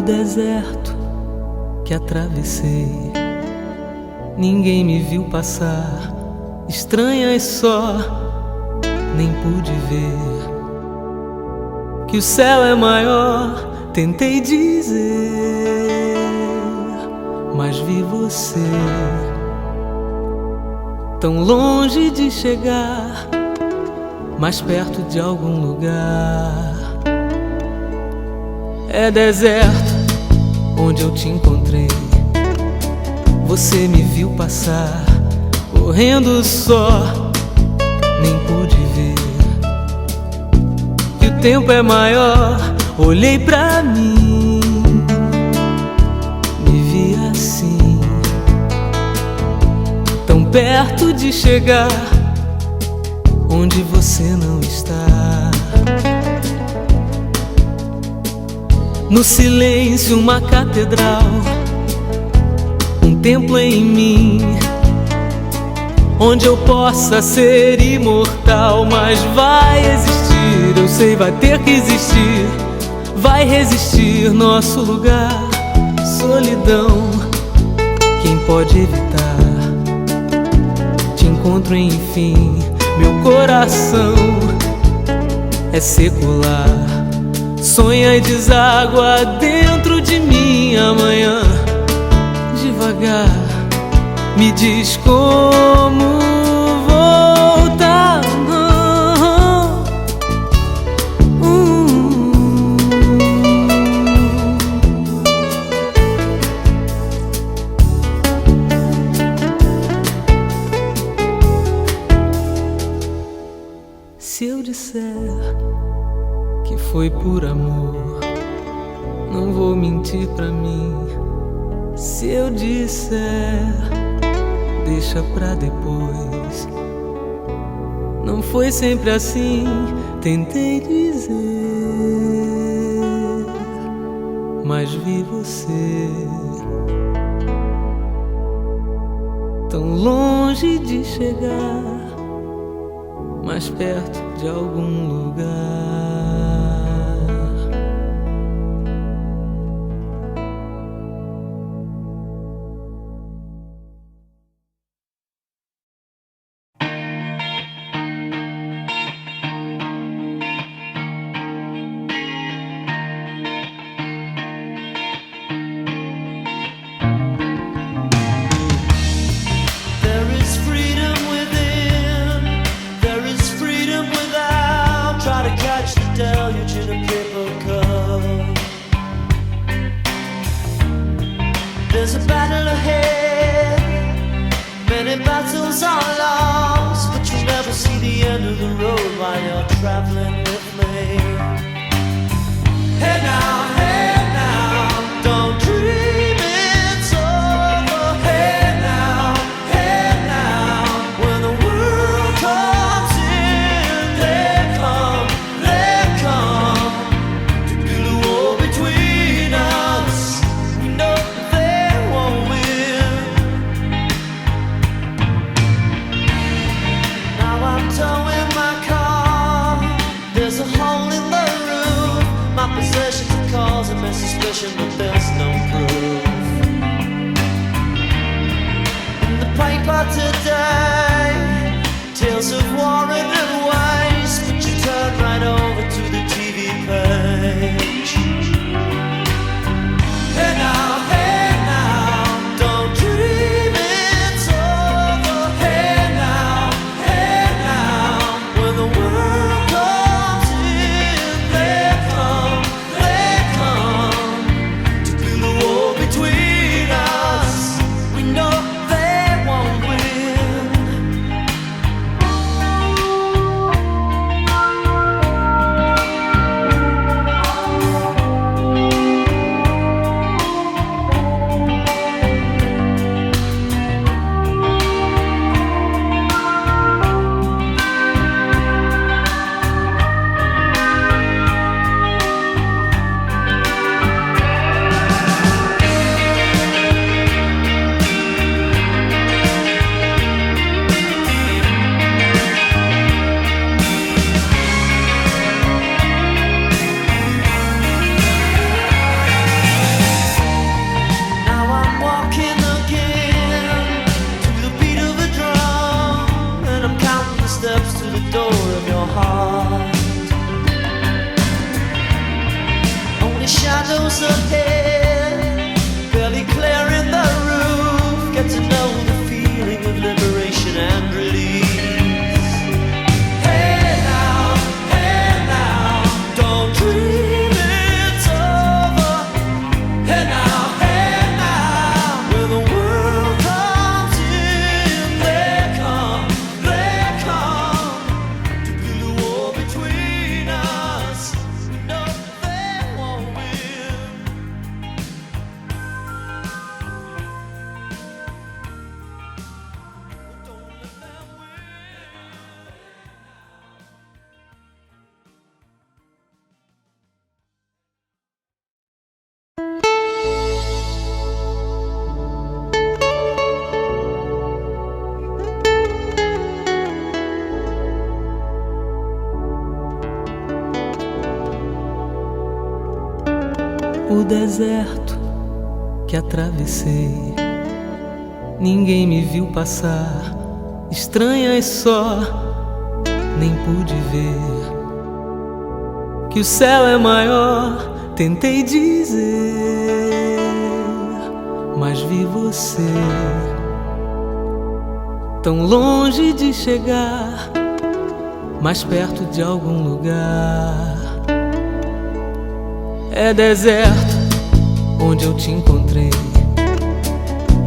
deserto que atravessei, ninguém me viu passar, estranhas só, nem pude ver que o céu é maior. Tentei dizer, mas vi você tão longe de chegar, mais perto de algum lugar. É deserto onde eu te encontrei, você me viu passar, correndo só, nem pude ver que o tempo é maior. Olhei pra mim, me vi assim, tão perto de chegar onde você não está. No silêncio, uma catedral, um templo em mim, onde eu possa ser imortal. Mas vai existir, eu sei, vai ter que existir, vai resistir nosso lugar. Solidão, quem pode evitar? Te encontro enfim, meu coração é secular, sonha e deságua dentro de mim. Amanhã, devagar, me diz como voltar. Se eu disser que foi por amor, não vou mentir pra mim. Se eu disser, deixa pra depois, não foi sempre assim. Tentei dizer, mas vi você tão longe de chegar, mais perto de algum lugar. Deluge in a paper cup. There's a battle ahead, many battles are lost, but you'll never see the end of the road while you're traveling with me. Hey now, don't dream it's over. Hey now, when the world comes in, they come. Possessions are causing my suspicion, but there's no proof. In the paper today, tales of war and waste, but you turn right over to the TV page. Hey now, don't dream it's over. Hey now, when the world comes in, they come. Between us, we know they won't win. ahead, barely clearing the roof. Get to know the feeling of liberation and release. Hey now, don't dream it's over. Hey now, when the world comes in, they come to build a wall between us. No, they won't win. Don't let them win. O deserto que atravessei, ninguém me viu passar, estranhas só, nem pude ver que o céu é maior. Tentei dizer, mas vi você tão longe de chegar, mais perto de algum lugar. É deserto onde eu te encontrei,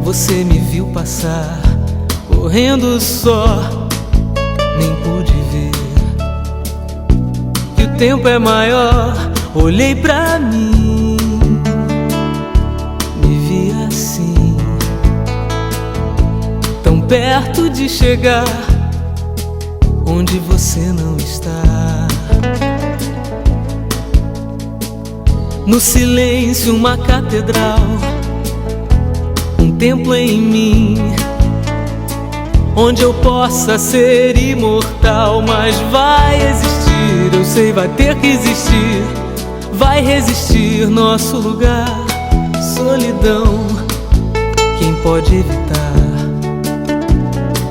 você me viu passar, correndo só, nem pude ver que o tempo é maior. Olhei pra mim, me vi assim, tão perto de chegar onde você não está. No silêncio, uma catedral, um templo em mim, onde eu possa ser imortal. Mas vai existir, eu sei, vai ter que existir, vai resistir nosso lugar. Solidão, quem pode evitar?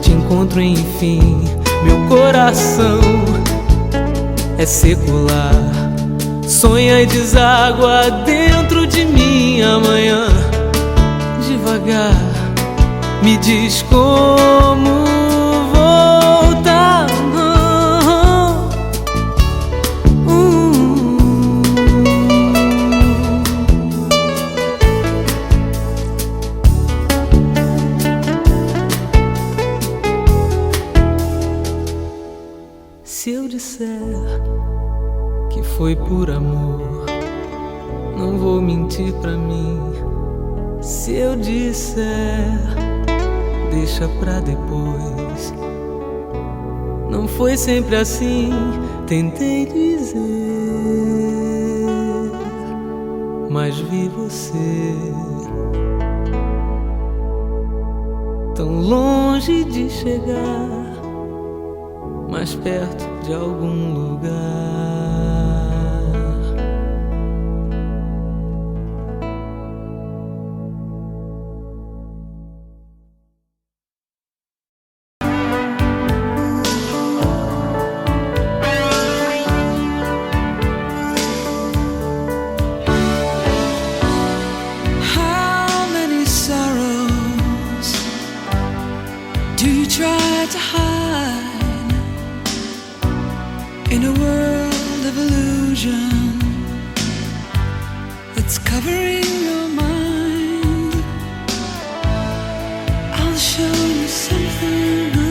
Te encontro enfim, meu coração é secular. Sonha e deságua dentro de mim amanhã. Devagar, me diz como voltar. Se eu disser que foi por amor, não vou mentir pra mim. Se eu disser, deixa pra depois. Não foi sempre assim, tentei dizer, mas vi você tão longe de chegar, mais perto de algum lugar. How many sorrows do you try to hide in a world of illusion that's covering your mind? I'll show you something good.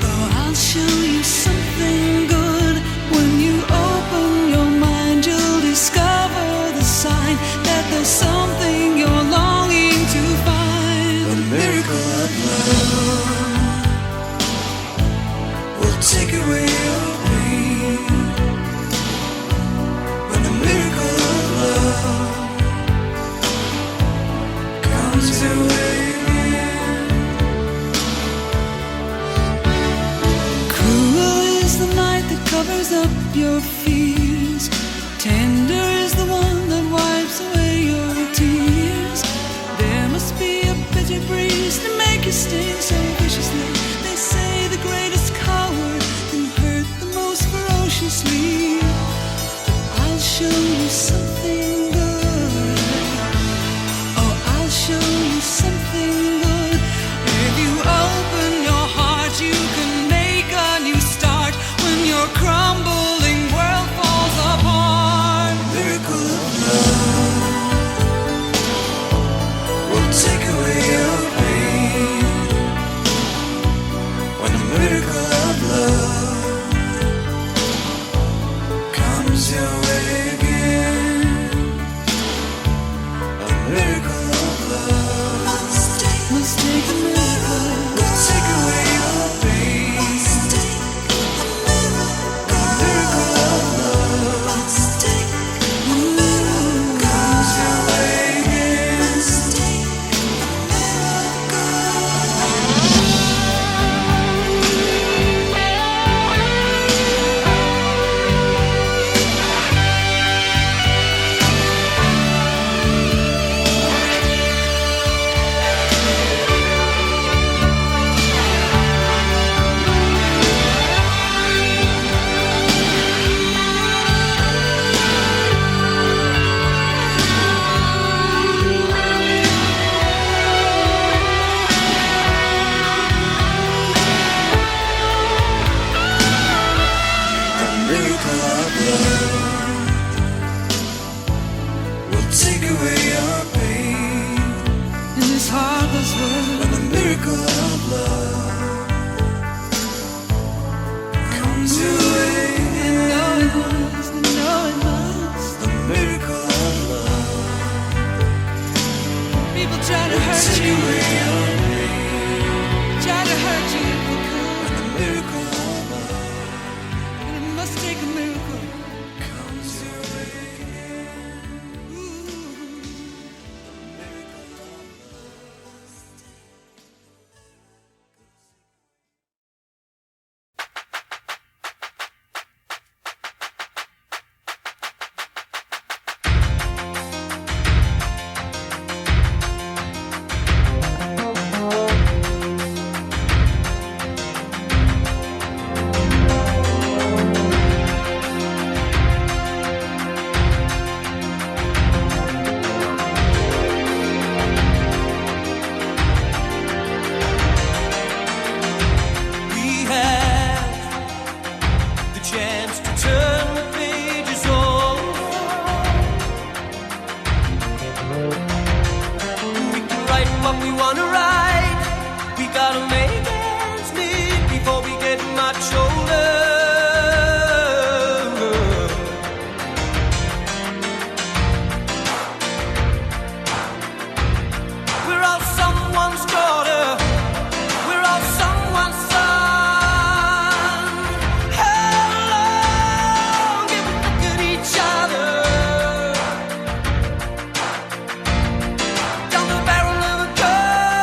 Oh, I'll show you something good. When you open your mind, you'll discover the sign that there's something you're longing to find. A miracle of love will take away your pain. When the miracle of love comes your way. Cruel is the night that covers up your fears. Tender is the one that wipes away your tears. what we wanna write. We gotta make ends meet before we get much older. We're all someone's daughter. We're all someone's son. How long can we look at each other down the barrel of a gun?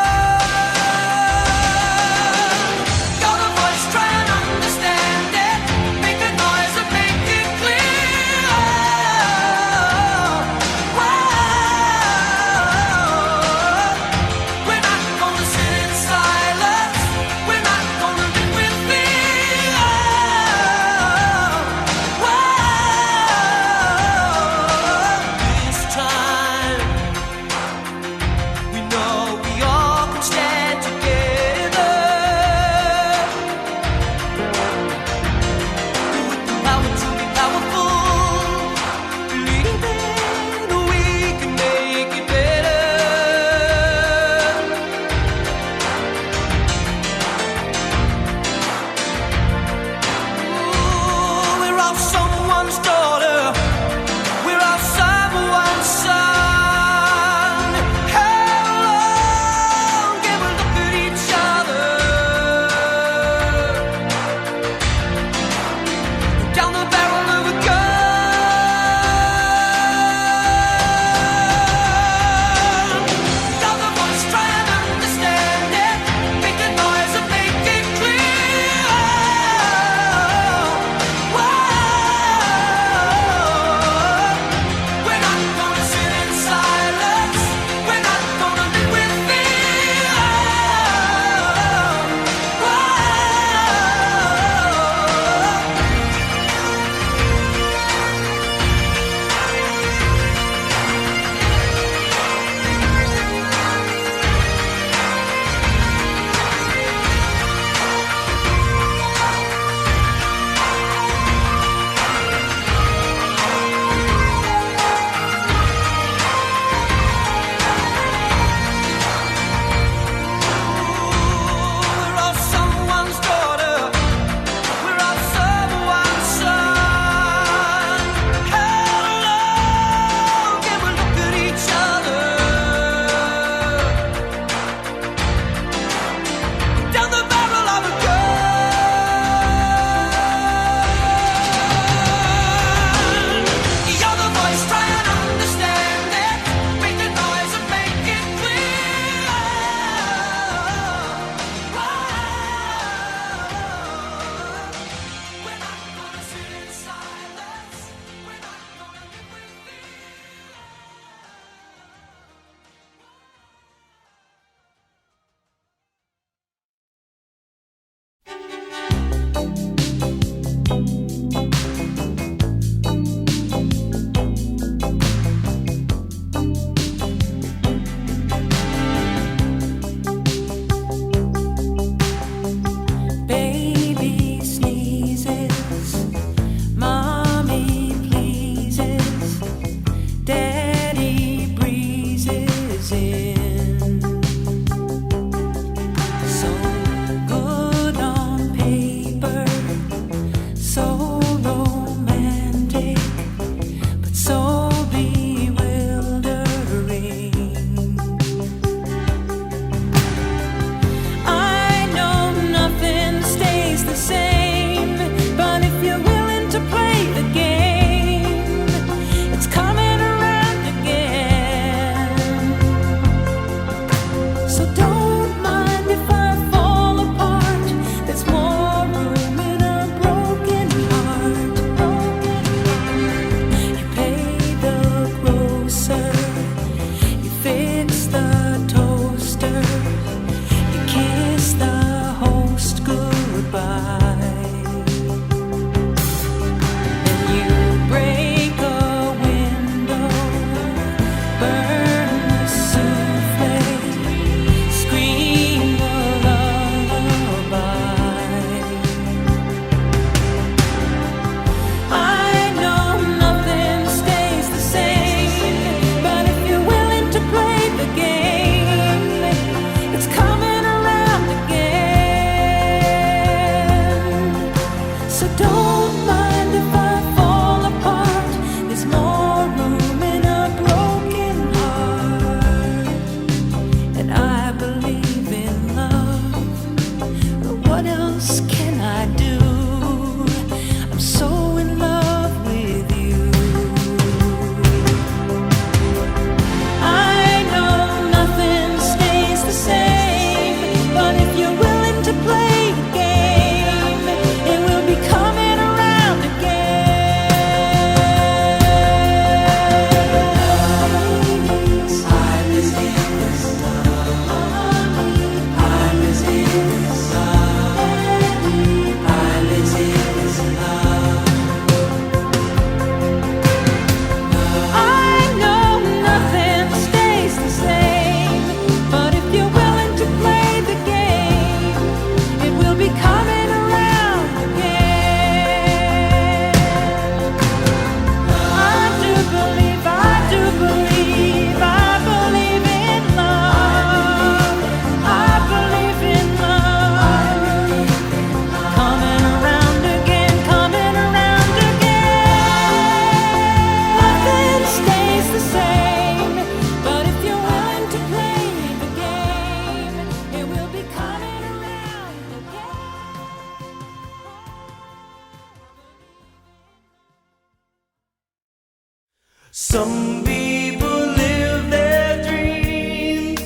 Some people live their dreams.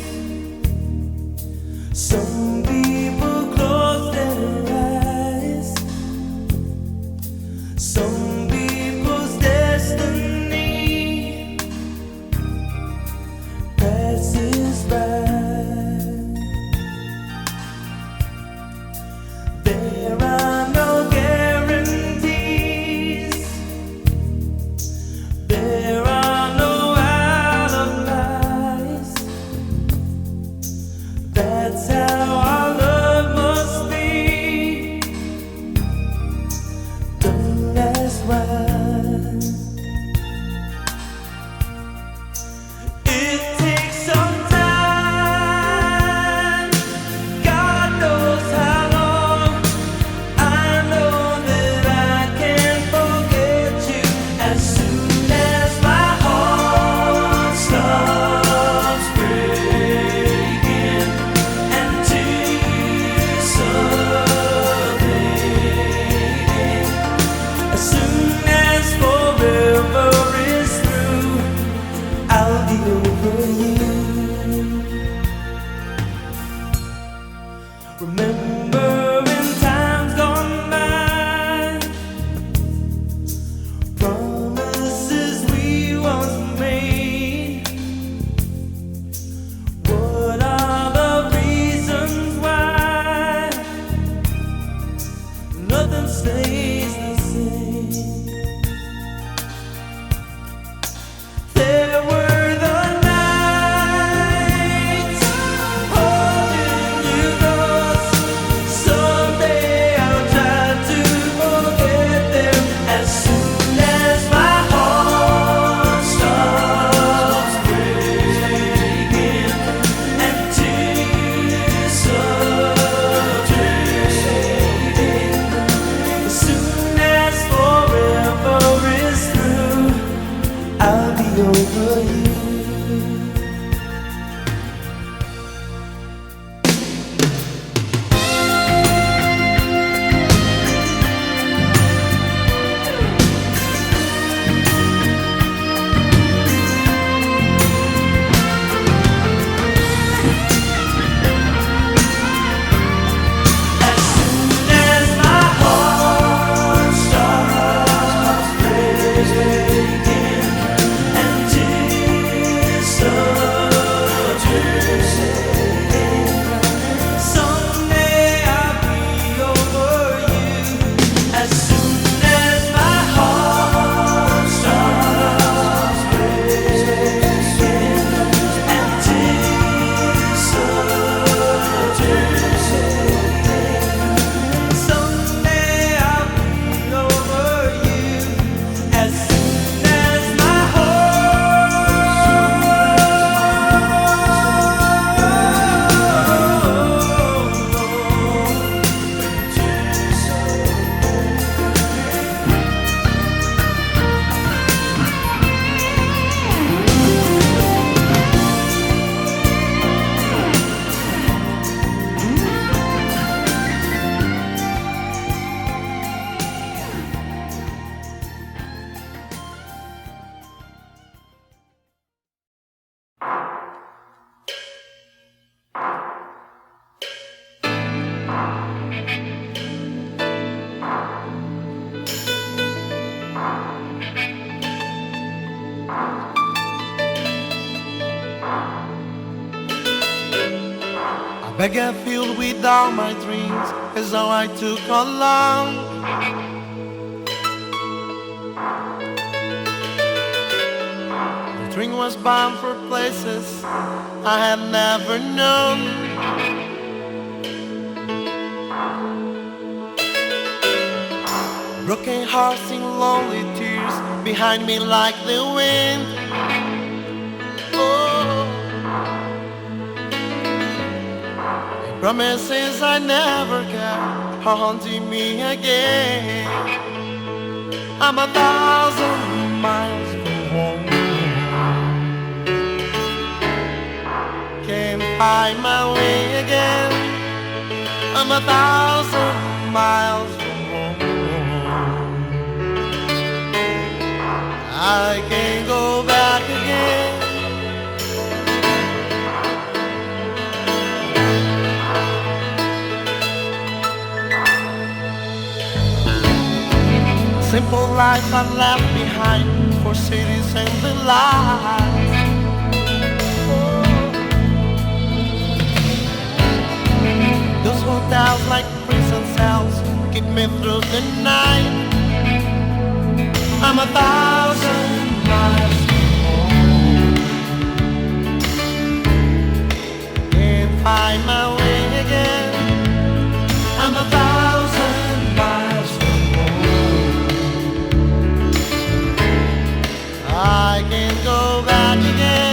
Some people close their eyes. Some people's destiny passes by. There are no guarantees. There are no alibis. That's how our love must be. Don't ask why. It takes some time. God knows how long. I know that I can't forget you as soon as my heart stops breaking and tears start fading. As soon as forever is through, I'll be over you. Remember in times gone by, promises we once made. What are the reasons why nothing stays the same? There were the nights holding you close. Someday I'll try to forget them as soon as my heart stops breaking and tears start fading. As soon as forever is through, I'll be over you. As soon as my heart stops breaking and tears start fading, someday I'll be over you. As soon as my heart stops breaking and tears start fading, someday I'll be over you. As soon as my A bag filled with all my dreams is all I took along. The train was bound for places I had never known. Broken hearts and lonely tears behind me like the wind. Oh, promises I never got are haunting me again. I'm 1,000 miles from home. Can't find my way again. I'm 1,000 miles from home. I can't go back. life I left behind for cities and the lies. Those hotels like prison cells keep me through the night. I'm 1,000 miles from home. Can't find my way again. I'm 1,000 miles from home. I can't go back again.